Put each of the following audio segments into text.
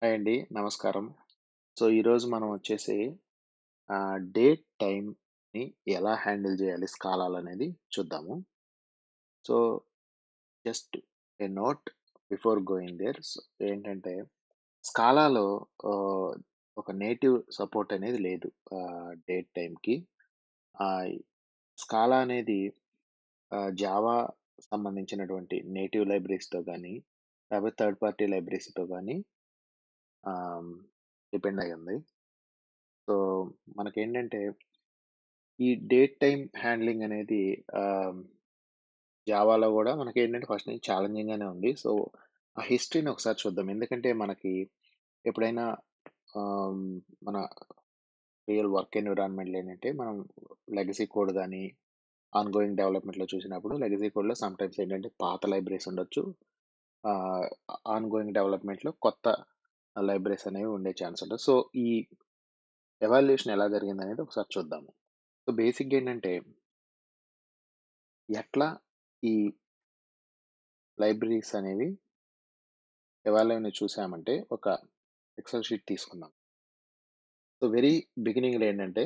Hi అండి. నమస్కారం. So, ఈరోజు మనం వచ్చేసి డేట్ టైమ్‌ని ఎలా హ్యాండిల్ చేయాలి స్కాలాలనేది చూద్దాము. So, just a note before going there. So, ఏంటంటే స్కాలాలో ఆహ్, ఒక నేటివ్ సపోర్ట్ అనేది లేదు. డేట్ టైమ్‌కి. ఆహ్, స్కాలా అనేది జావా సంబంధించినటువంటి నేటివ్ లైబ్రరీస్‌తో గాని, లేకపోతే థర్డ్ పార్టీ లైబ్రరీస్‌తో గాని ఆహ్, డిపెండ్ అయ్యి ఉంది. సో, మనకేంటంటే ఈ డేట్ టైమ్ హ్యాండ్లింగ్ అనేది ఆహ్, జావాలో గూడా మనకేంటంటే ఫస్ట్ నుంచి ఛాలెంజింగ్‌గానే ఉంది. సో, ఆ హిస్టరీని ఒకసారి చూద్దాం. ఎందుకంటే మనకి ఎప్పుడైనా ఆహ్, మన రియల్ వర్క్ ఎన్విరాన్మెంట్‌లో ఏంటంటే మనం లెగసీ కోడ్ గాని, ఆన్‌గోయింగ్ డెవలప్‌మెంట్‌లో చూసినప్పుడు లెగసీ కోడ్‌లో సమ్‌టైమ్స్ ఏంటంటే పాత లైబ్రరీస్ ఉండొచ్చు. ఆహ్, ఆన్‌గోయింగ్ డెవలప్‌మెంట్‌లో కొత్త లైబ్రరీస్ అనేవి ఉండే ఛాన్స్ ఉంటది. సో, ఈ ఎవాల్యుయేషన్ ఎలా జరిగిందనేది ఒకసారి చూద్దాము. సో, బేసిక్‌గా ఏంటంటే ఎట్లా ఈ లైబ్రరీస్ అనేవి ఎవరినైనా చూసామంటే ఒక ఎక్సెల్ షీట్ తీసుకుందాం. సో, వెరీ బిగినింగ్‌లో ఏంటంటే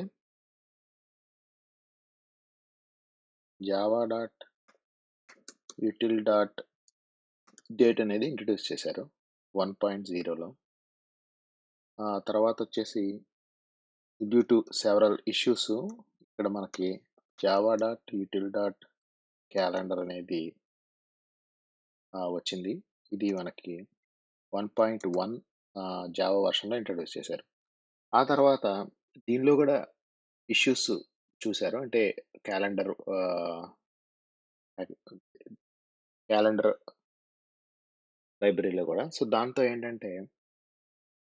జావా డాట్ యుటిల్ డాట్ డేట్ అనేది ఇంట్రొడ్యూస్ చేశారు 1.0లో. తర్వాతొచ్చేసి డ్యూ టు సెవరల్ ఇష్యూస్ ఇక్కడ మనకి జావా డాట్ యుటిల్ డాట్ క్యాలెండర్ అనేది వచ్చింది. ఇది మనకి 1.1 జావా వెర్షన్‌లో ఇంట్రొడ్యూస్ చేశారు. ఆ తర్వాత దీనిలో గూడా ఇష్యూస్ చూసారు. అంటే క్యాలెండర్ అది క్యాలెండర్ లైబ్రరీలో గూడా. సో, దాంతో ఏంటంటే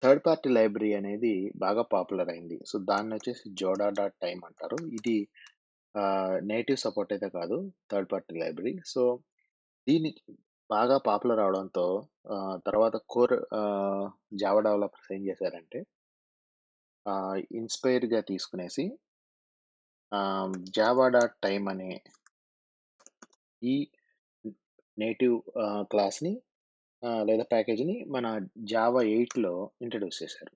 థర్డ్ పార్టీ లైబ్రరీ అనేది బాగా పాపులర్ అయింది. సో, దాన్నొచ్చేసి జోడా డాట్ టైమ్ అంటారు. ఇది నేటివ్ సపోర్ట్ అయితే కాదు. Third party library. సో, దీన్ని బాగా పాపులర్ అవడంతో తర్వాత జావా డెవలపర్స్ ఏం చేశారంటే ఇన్‌స్పైర్‌గా తీసుకునేసి జావా డాట్ టైమ్ అనే ఈ నేటివ్ క్లాస్‌ని లేదా ప్యాకేజ్‌ని మన జావా 8లో ఇంట్రొడ్యూస్ చేశారు.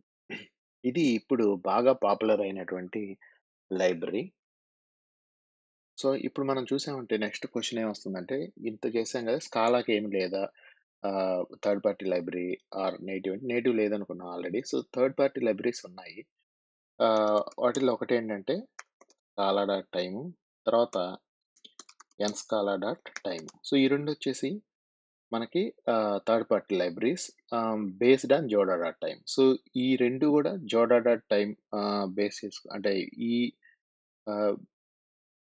ఇది ఇప్పుడు బాగా పాపులర్ అయినటువంటి లైబ్రరీ. సో, ఇప్పుడు మనం చూసామంటే నెక్స్ట్ క్వెషన్ ఏమొస్తుందంటే, ఇంత చేసాం గదా! స్కాలాకి ఏమి లేదా? Third party library or native అంటే నేటివ్ లేదనుకున్నాం already. So, third party libraries ఉన్నాయి. వాటిల్లో ఒకటేంటంటే స్కాలా డాట్ టైము, తర్వాత ఎన్‌స్కాలా డాట్ టైమ్. సో, ఈ రెండొచ్చేసి మనకి third party libraries based on Joda dot time. So, ఈ 2 గూడా జోడా డాట్ టైమ్ బేస్ అంటే ఈ ఆహ్,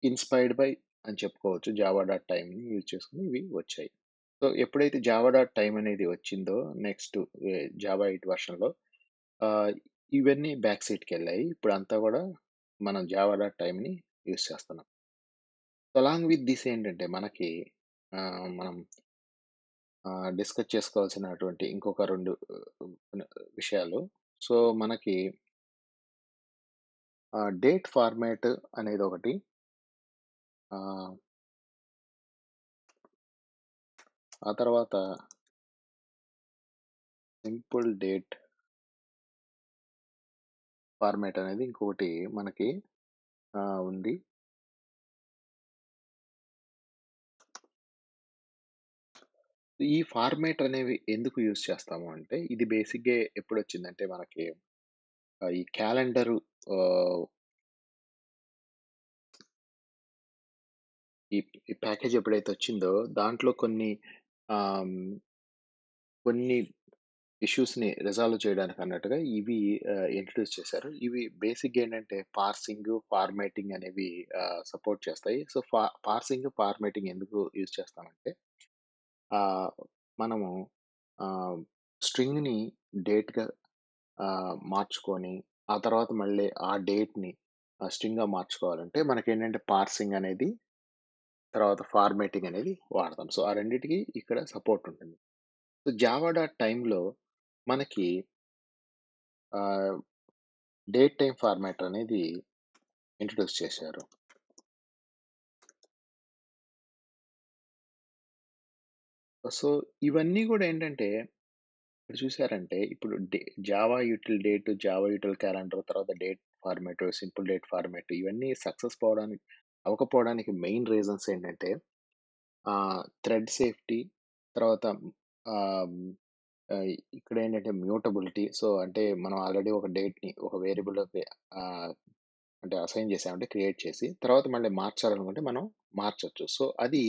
ఇన్‌స్పైర్డ్ బై అని చెప్పుకోవచ్చు. జావా డాట్ టైమ్‌ని యూజ్ చేసుకొని ఇవి వచ్చాయి. సో, ఎప్పుడైతే జావా డాట్ టైమ్ అనేది వచ్చిందో నెక్స్ట్ జావా 8 వెర్షన్‌లో ఆహ్, ఇవన్నీ బ్యాక్ సీట్‌కెళ్ళాయి. ఇప్పుడంతా గూడా మనం జావా డాట్ టైమ్‌ని యూజ్ చేస్తున్నాం. అలాంగ్ విత్ దిస్ ఏంటంటే మనకి మనం డిస్కస్ చేసుకోవాల్సినటువంటి ఇంకొక 2 విషయాలు. సో, మనకి డేట్ ఫార్మాట్ అనేదొకటి. ఆహ్, ఆ తర్వాత సింపుల్ డేట్ ఫార్మాట్ అనేది ఇంకొకటి మనకి ఉంది. ఈ ఫార్మాట్ అనేవి ఎందుకు యూజ్ చేస్తాము అంటే, ఇది బేసిక్‌గా ఎప్పుడొచ్చిందంటే మనకి ఈ క్యాలెండరు ఆహ్, ఈ ఈ ప్యాకేజ్ ఎప్పుడైతే వచ్చిందో దాంట్లో ఆహ్, కొన్ని ఇష్యూస్‌ని రిజాల్వ్ చేయడానికి అన్నట్టుగా ఇవి ఇంట్రొడ్యూస్ చేశారు. ఇవి బేసిక్‌గా ఏంటంటే పార్సింగ్, ఫార్మాటింగ్ అనేవి సపోర్ట్ చేస్తాయి. సో, పార్సింగ్, ఫార్మాటింగ్ ఎందుకు యూజ్ చేస్తామంటే ఆహ్, మనము ఆహ్, స్ట్రింగ్‌ని డేట్‌గా మార్చుకొని, ఆ తర్వాత మళ్ళీ ఆ డేట్‌ని స్ట్రింగ్‌గా మార్చుకోవాలంటే మనకేంటంటే పార్సింగ్ అనేది, తర్వాత ఫార్మాటింగ్ అనేది వాడతాం. సో, ఆ రెండిటికి ఇక్కడ సపోర్ట్ ఉంటుంది. సో, జావా డాట్ టైమ్‌లో మనకి ఆహ్, డేట్ టైమ్ ఫార్మాట్ అనేది ఇంట్రొడ్యూస్ చేశారు. సో, ఇవన్నీ గూడా ఏంటంటే ఇప్పుడు చూసారంటే ఇప్పుడు Java util date, Java util calendar, తర్వాత date format, simple date format ఇవన్నీ సక్సెస్ అవ్వకపోవడానికి మెయిన్ రీజన్స్ ఏంటంటే థ్రెడ్ సేఫ్టీ, తర్వాత ఆహ్, ఆహ్, ఇక్కడేంటంటే మ్యూటబిలిటీ. సో, అంటే మనం ఆల్రెడీ ఒక డేట్‌ని ఒక వేరియబుల్‌లోకి ఆహ్, అంటే అసైన్ చేసామంటే క్రియేట్ చేసి, తర్వాత మళ్ళీ మార్చాలనుకుంటే మనం మార్చొచ్చు. సో, అది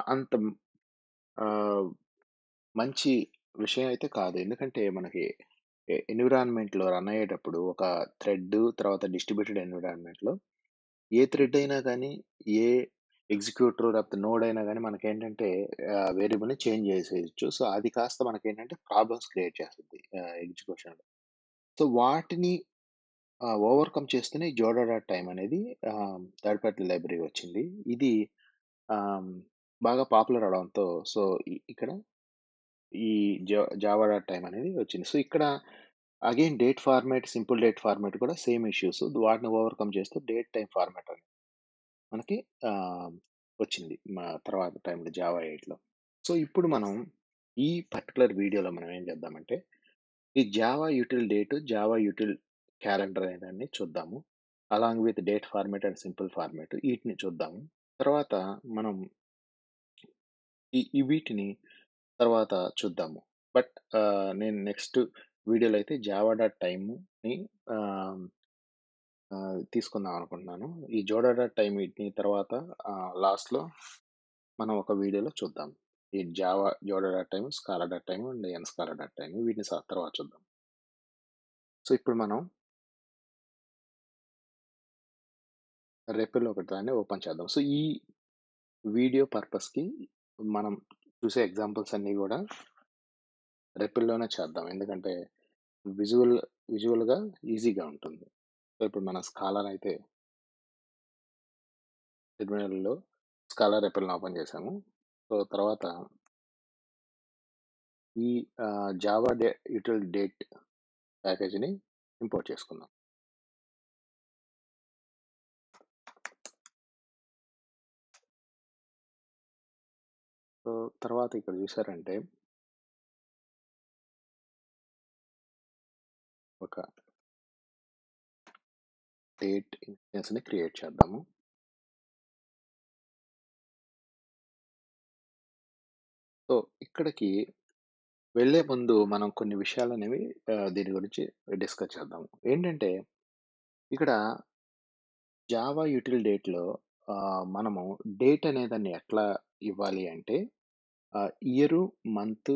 అంత ఆహ్, మంచి విషయం అయితే కాదు. ఎందుకంటే మనకి ఎన్విరాన్మెంట్‌లో రన్ అయ్యేటప్పుడు ఒక థ్రెడ్, తర్వాత డిస్ట్రిబ్యూటెడ్ ఎన్విరాన్మెంట్‌లో ఏ థ్రెడ్ అయినా గానీ, ఏ ఎగ్జిక్యూటర్ లేకపోతే నోడ్ అయినా గానీ మనకేంటంటే వేరియబుల్‌ని చేంజ్ చేసేయొచ్చు. సో, అది కాస్త మనకేంటంటే ప్రాబ్లమ్స్ క్రియేట్ చేస్తది ఎగ్జిక్యూషన్‌లో. సో, వాటిని ఓవర్‌కమ్ చేస్తేనే జోడో డాట్ టైమ్ అనేది థర్డ్ పార్టీ లైబ్రరీ వచ్చింది. ఇది ఆహ్, బాగా పాపులర్ అవ్వడంతో సో, ఇక్కడ ఈ జావా డాట్ టైమ్ అనేది వచ్చింది. సో, ఇక్కడ again date format, simple date format కూడా సేమ్ ఇష్యూస్. వాటిని ఓవర్‌కమ్ చేస్తూ డేట్ టైమ్ ఫార్మాట్ అనేది మనకి ఆహ్, వచ్చింది. మా తర్వాత టైంలో జావా 8లో. సో, ఇప్పుడు మనం ఈ పర్టిక్యులర్ వీడియోలో మనం ఏం చేద్దామంటే, ఈ Java util date, Java util calendar అనే దాన్ని చూద్దాము. Along with date format and simple format ఈటిని చూద్దాము. తర్వాత మనం ఈ వీటిని తర్వాత చూద్దాము. బట్ నేను నెక్స్ట్ వీడియోలో అయితే జావా డాట్ టైమ్‌ని ఆహ్, తీసుకుందాం అనుకుంటున్నాను. ఈ జోడా డాట్ టైమ్ వీటిని తర్వాత లాస్ట్‌లో మనం ఒక వీడియోలో చూద్దాం. ఈ Java Joda dot time, Scala dot time and N Scala dot time వీటిని తర్వాత చూద్దాం. సో, ఇప్పుడు మనం రెపిల్ ఒకటి దాన్ని ఓపెన్ చేద్దాం. సో, ఈ వీడియో పర్పస్‌కి మనం చూసే ఎగ్జాంపుల్స్ అన్నీ గూడా రెపిల్‌లోనే చేద్దాం. ఎందుకంటే విజువల్ విజువల్‌గా ఈజీగా ఉంటుంది. సో, ఇప్పుడు మన స్కాలానయితే టెర్మినల్‌లో స్కాలా రెపిల్‌ని ఓపెన్ చేశాము. సో, తర్వాత ఈ జావా యూటిల్ డేట్ ప్యాకేజ్‌ని ఇంపోర్ట్ చేసుకుందాం. సో, తర్వాత ఇక్కడ చూసారంటే ఒక డేట్ ఇన్స్టెన్స్‌ని క్రియేట్ చేద్దాము. సో, ఇక్కడికి వెళ్ళే ముందు మనం కొన్ని విషయాలనేవి దీని గురించి డిస్కస్ చేద్దాము. ఏంటంటే ఇక్కడ జావా యూటిల్ డేట్‌లో మనము డేట్ అనేదాన్ని ఎట్లా ఇవ్వాలి అంటే ఇయరు, మంత్,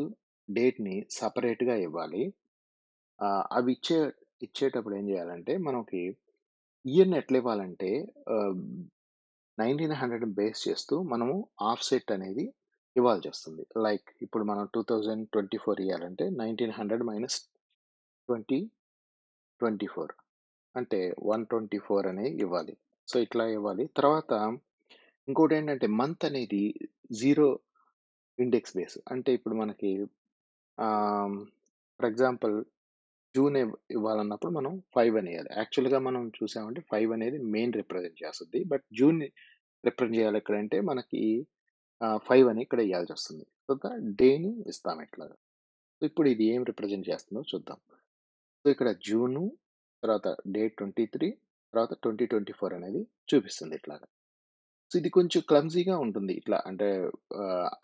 డేట్‌ని సెపరేట్‌గా ఇవ్వాలి. అవి ఇచ్చేటప్పుడు ఏం చేయాలంటే మనకి ఇయర్‌ని ఎట్లా ఇవ్వాలంటే ఆహ్, 1900 బేస్ చేస్తూ మనము ఆఫ్‌సెట్ అనేది ఇవ్వాల్సొస్తుంది. లైక్ ఇప్పుడు మనం 2024 ఇయ్యాలంటే 1900 మైనస్ 2024 అంటే 124 అనేది ఇవ్వాలి. సో, ఇట్లా ఇవ్వాలి. తర్వాత ఇంకోటేంటంటే మంత్ అనేది 0 ఇండెక్స్ బేస్. అంటే ఇప్పుడు మనకి ఆహ్, ఫర్ ఎగ్జాంపుల్ జూన్ ఇవ్వాలన్నప్పుడు మనం 5 అని ఇయ్యాలి. యాక్చువల్‌గా మనం చూసామంటే 5 అనేది మెయిన్ రిప్రజెంట్ చేస్తది. బట్ జూన్‌ని రిప్రజెంట్ చేయాలెక్కడంటే మనకి 5 అని ఇక్కడ ఇయ్యాల్సొస్తుంది. తర్వాత డేని ఇస్తాం ఇట్లాగా. సో, ఇప్పుడు ఇది ఏం రిప్రజెంట్ చేస్తుందో చూద్దాం. సో, ఇక్కడ జూను, తర్వాత డేట్ 23, తర్వాత 2024 అనేది చూపిస్తుంది ఇట్లాగా. సో, ఇది కొంచెం క్లమ్జీగా ఉంటుంది. ఇట్లా అంటే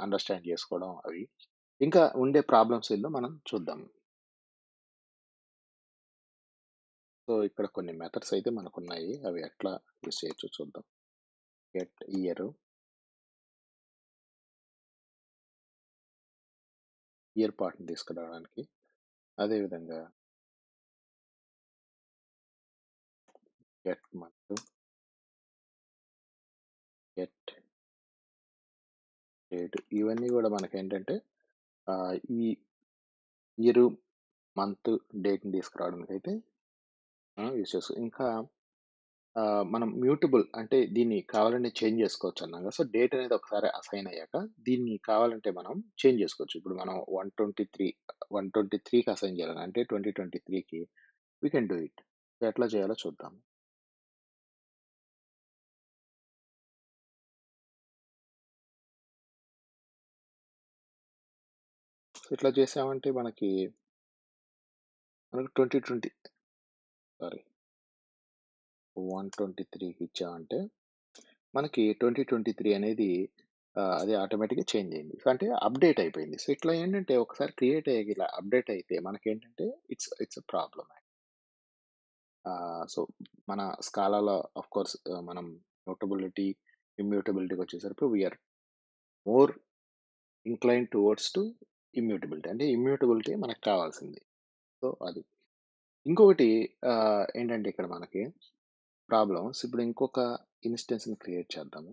అండర్‌స్టాండ్ చేసుకోవడం అవి. ఇంకా ఉండే ప్రాబ్లమ్స్ ఏందో మనం చూద్దాం. సో, ఇక్కడ కొన్ని మెథడ్స్ అయితే మనకున్నాయి. అవి ఎట్లా యూజ్ చేయొచ్చో చూద్దాం. గెట్ ఇయర్ పార్ట్‌ని తీసుకురావడానికి. అదేవిధంగా గెట్ మంత్, గెట్ డేట్ ఇవన్నీ గూడా మనకేంటంటే ఈ ఇయరు, మంత్, డేట్‌ని తీసుకురావడానికైతే యూజ్ చేస్తాం. ఇంకా మనం మ్యూటబుల్ అంటే దీన్ని కావాలంటే చేంజ్ చేసుకోవచ్చు అన్నాం కదా! సో, డేట్ అనేది ఒకసారి అసైన్ అయ్యాక దీన్ని కావాలంటే మనం చేంజ్ చేసుకోవచ్చు. ఇప్పుడు మనం 123కి అసైన్ చేయాలని అంటే 2023కి వి కెన్ డూ ఇట్. ఎట్లా చేయాలో చూద్దాం. సో, ఇట్లా చేసామంటే మనకు 2020 సారీ 123కి ఇచ్చామంటే మనకి 2023 అనేది అది ఆటోమేటిక్‌గా చేంజ్ అయింది. సో, అంటే అప్‌డేట్ అయిపోయింది. సో, ఇట్లా ఏంటంటే ఒకసారి క్రియేట్ అయ్యాక ఇలా అప్‌డేట్ అయితే మనకేంటంటే ఇట్స్ ఎ ప్రాబ్లమ్. సో, మన స్కాలాలో ఆఫ్‌కోర్స్ మనం మ్యూటబిలిటీ, ఇమ్యూటబిలిటీకొచ్చేసరికి we are more inclined towards immutability. అంటే ఇమ్యూటబిలిటీ మనకు కావాల్సింది. సో, అది. ఇంకొకటి ఏంటంటే ఇక్కడ మనకి ప్రాబ్లమ్స్ ఇప్పుడు ఇంకొక ఇన్‌స్టెన్స్‌ని క్రియేట్ చేద్దాము.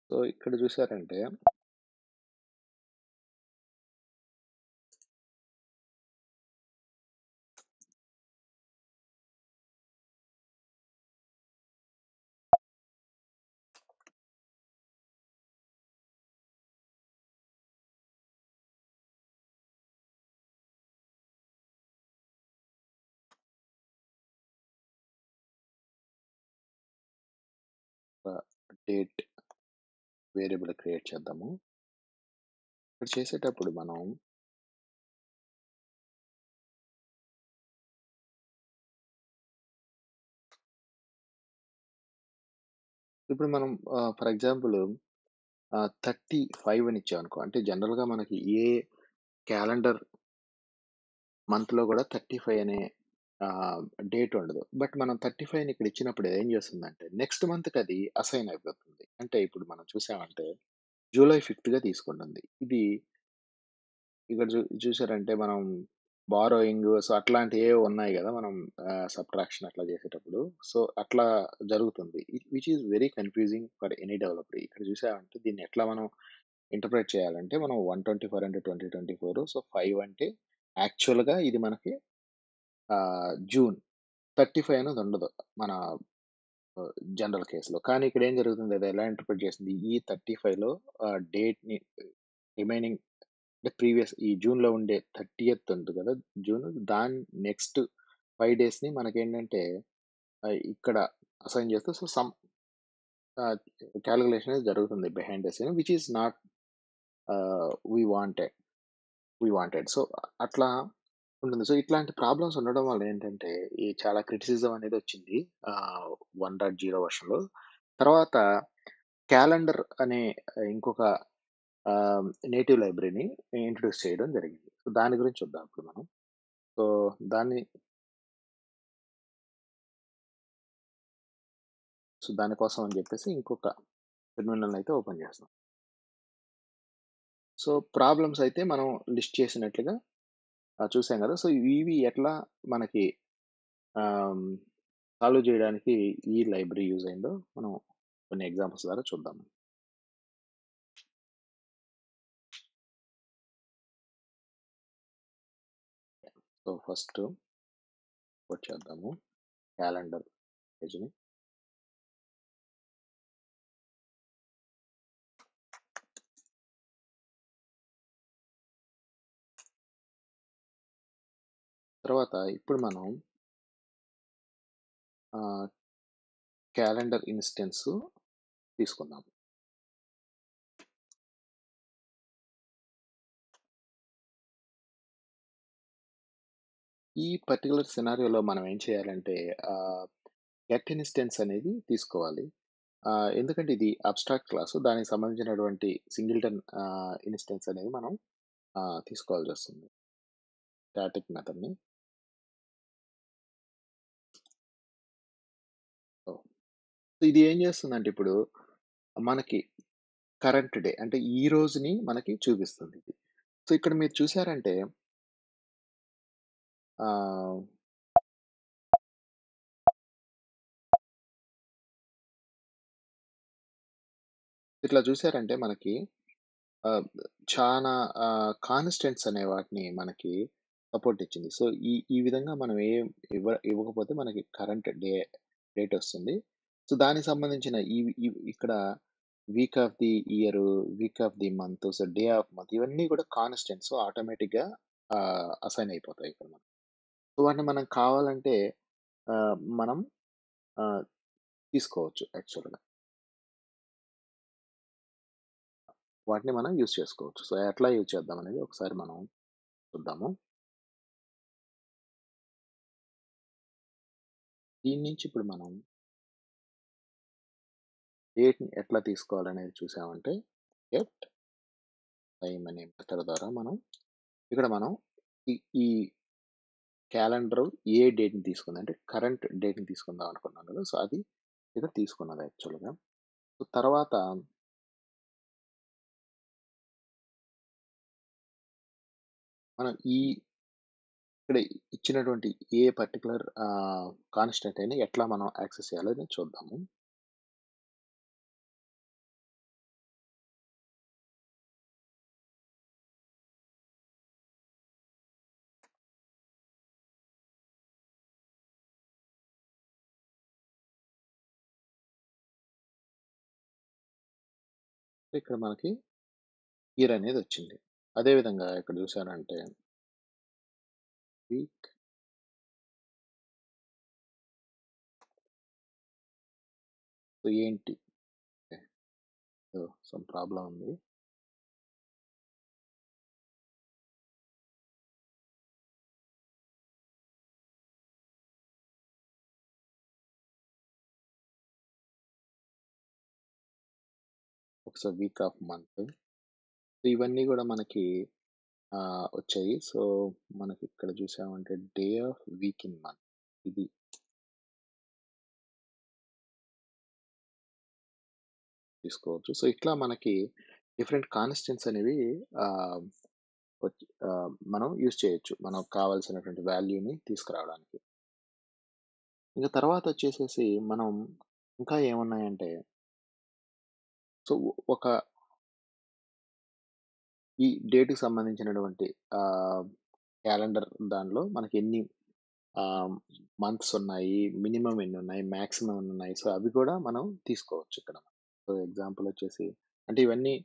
సో, ఇక్కడ చూసారంటే ఆహ్, డేట్ వేరియబుల్ క్రియేట్ చేద్దాము. ఇక్కడ చేసేటప్పుడు మనం ఇప్పుడు మనం ఫర్ ఎగ్జాంపుల్ 35 అని ఇచ్చామనుకో అంటే జనరల్‌గా మనకి ఏ క్యాలెండర్ మంత్‌లో గూడా 35 అనే ఆహ్, డేట్ ఉండదు. బట్ మనం 35ని ఇక్కడ ఇచ్చినప్పుడు ఏం చేస్తుందంటే నెక్స్ట్ మంత్‌కి అది అసైన్ అయిపోతుంది. అంటే ఇప్పుడు మనం చూసామంటే జూలై 5గా తీసుకుంటుంది. ఇది ఇక్కడ చూసారంటే మనం బారోయింగ్ సో, అట్లాంటియేవో ఉన్నాయి గదా! మనం సబ్‌ట్రాక్షన్ అట్లా చేసేటప్పుడు. సో, అట్లా జరుగుతుంది. Which is very confusing for any developer. ఇక్కడ చూసామంటే దీన్ని ఎట్లా మనం ఇంటర్ప్రెట్ చేయాలంటే మనం 124 అంటే 2024 సో, 5 అంటే యాక్చువల్‌గా ఇది మనకి జూన్. 35 అనేది ఉండదు. మన జనరల్ కేస్‌లో. కానీ ఇక్కడ ఏం జరుగుతుంది అది ఎలా ఇంటర్ప్రెట్ చేసింది ఈ 35లో డేట్‌ని రిమైనింగ్ అంటే ప్రీవియస్ ఈ జూన్‌లో ఉండే 30థ్ ఉంది కదా! జూన్ దాని నెక్స్ట్ 5 డేస్‌ని మనకేంటంటే ఇక్కడ అసైన్ చేస్తే సో, ఆహ్, కాలిక్యులేషన్ అనేది జరుగుతుంది behind the scene which is not we wanted. So, అట్లా ఉంటుంది. సో, ఇట్లాంటి ప్రాబ్లమ్స్ ఉండడం వల్ల ఏంటంటే, ఈ చాలా క్రిటిసిజం అనేదొచ్చింది. 1.0 వెర్షన్‌లో. తర్వాత క్యాలెండర్ అనే ఇంకొక నేటివ్ లైబ్రరీని ఇంట్రొడ్యూస్ చేయడం జరిగింది. సో, దాని గురించి చూద్దాం ఇప్పుడు మనం. సో, దాన్ని దానికోసం అని జెప్పేసి ఇంకొక టెర్మినల్‌నయితే ఓపెన్ చేస్తాం. సో, ప్రాబ్లమ్స్ అయితే మనం లిస్ట్ చేసినట్లుగా చూసాం గదా! సో, ఇవి ఎట్లా మనకి ఆహ్, సాల్వ్ జేయడానికి ఈ లైబ్రరీ యూజ్ అయిందో మనం కొన్ని ఎగ్జాంపుల్స్ ద్వారా చూద్దాం. సో, ఫస్ట్ వచ్చేద్దాము క్యాలెండర్ పేజ్‌ని. తర్వాత ఇప్పుడు మనం ఆహ్, క్యాలెండర్ ఇన్‌స్టెన్స్ తీసుకుందాం. ఈ పర్టిక్యులర్ సినారియోలో మనం ఏం చేయాలంటే ఆహ్, గెట్ ఇన్‌స్టెన్స్ అనేది తీసుకోవాలి. ఎందుకంటే ఇది అబ్స్ట్రాక్ట్ క్లాసు. దానికి సంబంధించినటువంటి సింగిల్‌టన్ ఇన్‌స్టెన్స్ అనేది మనం తీసుకోవాల్సొస్తుంది. స్టాటిక్ మెథడ్‌ని. సో, ఇది ఏం చేస్తుందంటే ఇప్పుడు మనకి కరెంట్ డే అంటే ఈ రోజుని మనకి చూపిస్తుంది. సో, ఇక్కడ మీరు చూసారంటే ఆహ్, ఇట్లా చూసారంటే మనకి ఆహ్, చానా కాన్‌స్టెంట్స్ అనే వాటిని మనకి సపోర్ట్ ఇచ్చింది. సో, ఈ ఈ విధంగా మనం ఇవ్వకపోతే మనకి కరెంట్ డేట్ వస్తుంది. సో, దానికి సంబంధించిన ఇక్కడ week off the year, week off the month, so, day of month ఇవన్నీ కూడా కాన్‌స్టెంట్స్ ఆటోమేటిక్‌గా అసైన్ అయిపోతాయి ఇక్కడ మనకి. సో, వాటిని మనం కావాలంటే మనం ఆహ్, తీసుకోవచ్చు యాక్చువల్‌గా. వాటిని మనం యూజ్ చేసుకోవచ్చు. సో, ఎట్లా యూజ్ చేద్దామనేది ఒకసారి మనం చూద్దాము. దీని నుంచి ఇప్పుడు మనం డేట్‌ని ఎట్లా తీసుకోవాలనేది చూసామంటే, గెట్ టైమ్ అనే మెథడ్ ద్వారా మనం ఇక్కడ మనం ఈ ఈ క్యాలెండర్ ఏ డేట్‌ని తీసుకుంది అంటే కరెంట్ డేట్‌ని తీసుకుందాం అనుకున్నాం కదా! సో, అది ఇక్కడ తీసుకున్నది యాక్చువల్‌గా. సో, తర్వాత మనం ఇక్కడ ఇచ్చినటువంటి ఏ పర్టిక్యులర్ కాన్స్టెంట్ అయినా ఎట్లా మనం యాక్సెస్ చేయాలో అనేది చూద్దాము. ఇక్కడ మనకి ఇయర్ అనేది వచ్చింది. అదే విధంగా ఇక్కడ చూసారంటే వీక్ సో ఏంటి? సో సమ్ ప్రాబ్లమ్ ఉంది. ఒకసారి వీక్ ఆఫ్ మంత్. సో ఇవన్నీ కూడా మనకి వచ్చాయి. సో మనకి ఇక్కడ చూసామంటే day of week in month ఇది తీసుకోవచ్చు. సో ఇట్లా మనకి డిఫరెంట్ కాన్స్టెంట్స్ అనేవి ఆహ్, మనం యూజ్ చేయొచ్చు. మనకు కావాల్సినటువంటి వాల్యూని తీసుకురావడానికి. ఇంక తర్వాతొచ్చేసేసి మనం ఇంకా ఏమున్నాయంటే, సో, ఒక ఈ డేట్‌కి సంబంధించినటువంటి ఆహ్, క్యాలెండర్ దానిలో మనకెన్ని ఆహ్, మంత్స్ ఉన్నాయి, మినిమమ్ ఎన్నున్నాయి, మాక్సిమం ఎన్నున్నాయి. సో, అవి కూడా మనం తీసుకోవచ్చు ఇక్కడ. సో, ఎగ్జాంపుల్ వచ్చేసి అంటే ఇవన్నీ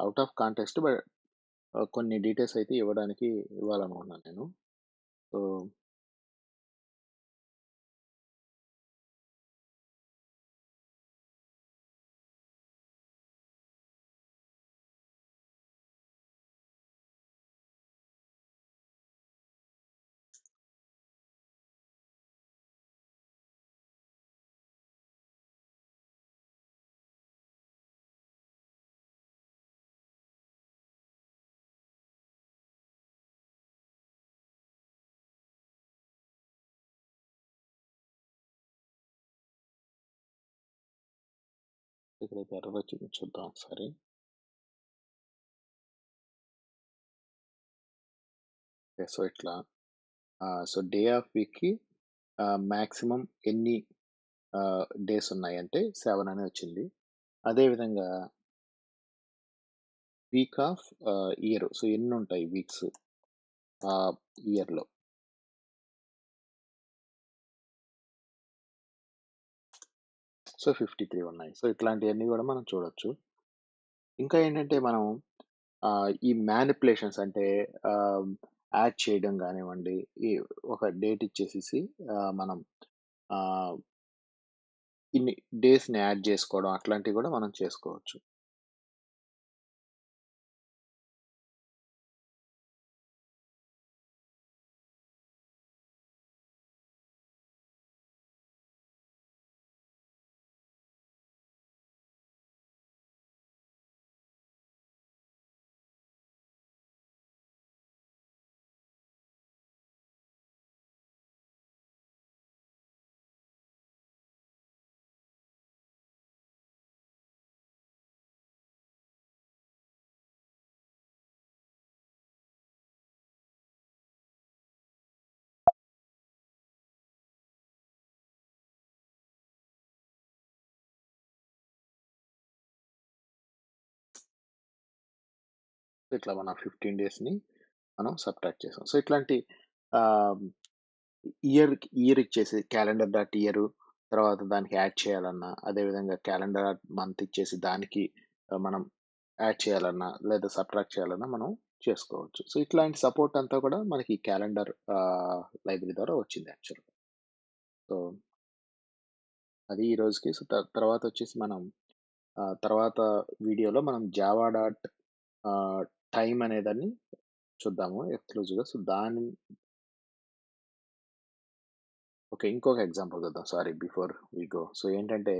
ఔట్ ఆఫ్ కాంటెక్స్ట్ కొన్ని డీటెయిల్స్ అయితే ఇవ్వాలనుకున్నాను నేను. సో, ఇక్కడైతే ఎర్రర్ వచ్చింది చూద్దాం ఒకసారి. ఓకే. సో, ఇట్లా సో, డే ఆఫ్ వీక్‌కి మాక్సిమం ఎన్ని డేస్ ఉన్నాయంటే 7 అని వచ్చింది. అదే విధంగా వీక్ ఆఫ్ ఇయర్. సో, ఎన్నుంటాయి వీక్స్ ఇయర్‌లో. సో, 53 ఉన్నాయి. సో, ఇట్లాంటియన్నీ గూడా మనం చూడొచ్చు. ఇంకా ఏంటంటే మనం ఈ మ్యానిప్యులేషన్స్ అంటే ఆహ్, యాడ్ చేయడం గానివ్వండి, ఈ ఒక డేట్ ఇచ్చేసేసి మనం ఆహ్, ఇన్ని డేస్‌ని యాడ్ జేసుకోవడం అట్లాంటివి గూడా మనం చేసుకోవచ్చు. ఇట్లా మన 15 డేస్‌ని మనం సబ్ట్రాక్ట్ చేసాం. సో, ఇట్లాంటి ఆహ్, ఇయర్ ఇచ్చేసి క్యాలెండర్ డాట్ ఇయరు, తర్వాత దానికి యాడ్ చేయాలన్నా, అదేవిధంగా క్యాలెండర్ డాట్ మంత్ ఇచ్చేసి దానికి మనం యాడ్ చేయాలన్నా, లేదా సబ్ట్రాక్ట్ చేయాలన్నా మనం చేసుకోవచ్చు. సో, ఇట్లాంటి సపోర్ట్ అంతా కూడా మనకి క్యాలెండర్ లైబ్రరీ ద్వారా వచ్చింది యాక్చువల్‌గా. సో, అది ఈ రోజుకి. సో, తర్వాతొచ్చేసి మనం తర్వాత వీడియోలో మనం జావా డాట్ ఆహ్, టైమ్ అనేదాన్ని చూద్దాము ఎక్స్‌క్లూజివ్‌గా. So, okay. ఇంకొక ఎగ్జాంపుల్ చూద్దాం. Sorry before we go. So, ఏంటంటే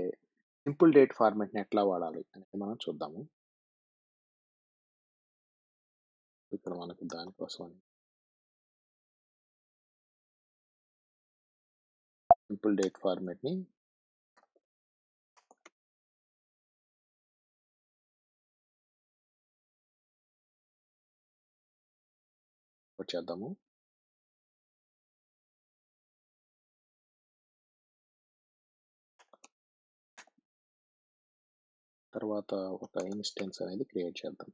సింపుల్ డేట్ ఫార్మాట్‌ని ఎట్లా వాడాలి అనేది మనం చూద్దాము. ఇక్కడ మనకు దానికోసం సింపుల్ డేట్ ఫార్మాట్‌ని వచ్చేద్దాము. తర్వాత ఒక ఇన్‌స్టెన్స్ అనేది క్రియేట్ చేద్దాం.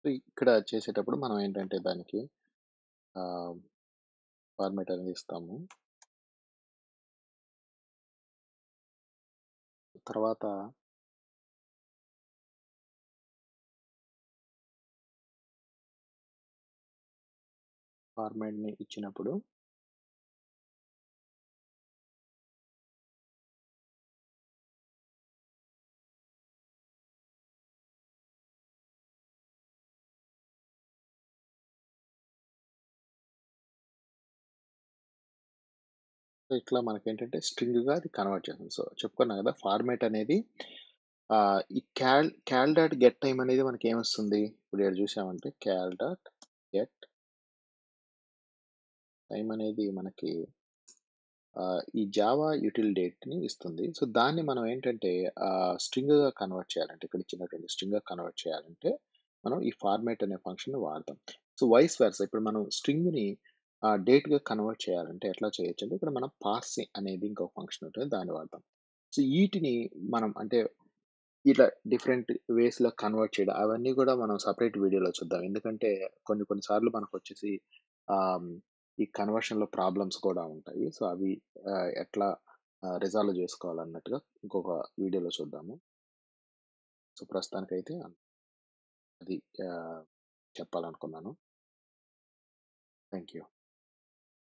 సో, ఇక్కడ చేసేటప్పుడు మనం ఏంటంటే దానికి ఆహ్, ఫార్మాట్ అనేది ఇస్తాము. తర్వాత ఫార్మాట్‌ని ఇచ్చినప్పుడు సో, ఇట్లా మనకేంటంటే స్ట్రింగ్‌గా అది కన్వర్ట్ చేస్తుంది. సో, చెప్పుకున్నా కదా! ఫార్మాట్ అనేది ఈ కాల్ డాట్ గెట్ టైమ్ అనేది మనకేమొస్తుంది? ఇప్పుడు ఈడ చూసామంటే కాల్ డాట్ గెట్ టైమ్ అనేది మనకి ఈ జావా యుటిల్ డేట్‌ని ఇస్తుంది. సో, దాన్ని మనం ఏంటంటే స్ట్రింగ్‌గా కన్వర్ట్ చేయాలంటే ఇక్కడ ఇచ్చినటువంటి స్ట్రింగ్‌గా కన్వర్ట్ చేయాలంటే మనం ఈ ఫార్మాట్ అనే ఫంక్షన్‌ని వాడతాం. సో, వైస్ వెర్సా ఇప్పుడు మనం స్ట్రింగ్‌ని డేట్‌గా కన్వర్ట్ చేయాలంటే ఎట్లా చేయొచ్చంటే ఇక్కడ మనం పార్స్ అనేది ఇంకో ఫంక్షన్ ఉంటుంది. దాన్ని వాడతాం. సో, ఈటిని మనం అంటే ఇట్లా డిఫరెంట్ వేస్‌లో కన్వర్ట్ చేయడం అవన్నీ గూడా మనం సెపరేట్ వీడియోలో చూద్దాం. ఎందుకంటే కొన్ని కొన్ని సార్లు మనకొచ్చేసి ఆహ్, ఈ కన్వర్షన్‌లో ప్రాబ్లమ్స్ కూడా ఉంటాయి. సో, అవి ఎట్లా రిజాల్వ్ జేసుకోవాలన్నట్టుగా ఇంకొక వీడియోలో చూద్దాము. సో, ప్రస్తుతానికైతే అది చెప్పాలనుకున్నాను. Thank you.